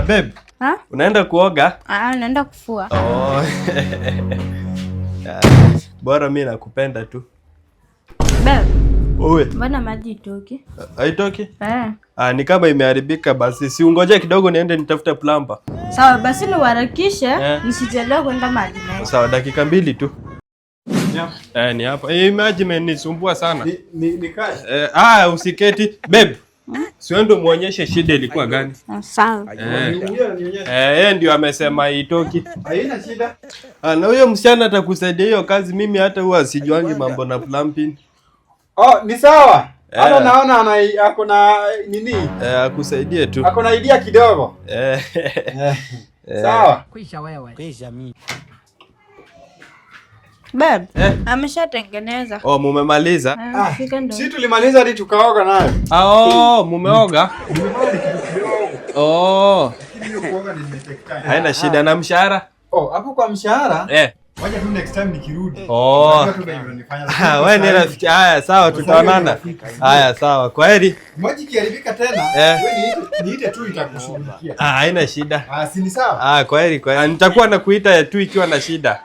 Babe. Ha? Unaenda kuoga? Naenda kufua. Oh. Bora mimi nakupenda tu. Babe. Owe. Mbona maji itoki? Haitoki? Ni kama imeharibika basi. Si ungoje kidogo niende nitafute plumber. Sawa basi niharakishe nisichelewe kwenda maji. Sawa, dakika 2 tu. Ni hapa. Maji imenisumbua sana. Ni kazi. Usiketi. Babe. Siwendo muonyeshe shida ilikuwa gani? Sawa. Yeye ndio amesema itoki. Haina shida. Na huyo msichana atakusaidia hiyo kazi, mimi hata huwa sijuangi mambo na plumbing. Ni sawa. Hata naona ako na nini? Akusaidie tu. Ako na idea kidogo. Sawa. Kwisha wewe. Kwisha mimi. Babe, ameshatengeneza. Mumemaliza? Si tulimaliza hadi tukaoga nayo. Mumeoga? Haina shida na mshahara? Hapo kwa mshahara? Wacha tu next time nikirudi. Wewe ni rafiki. Haya sawa, tutaonana. Haya sawa. Kwaheri. Maji kiharibika tena, wewe niite tu itakushughulikia. Haina shida. Si ni sawa? Kwaheri. Nitakuwa nakuita tu ikiwa na shida.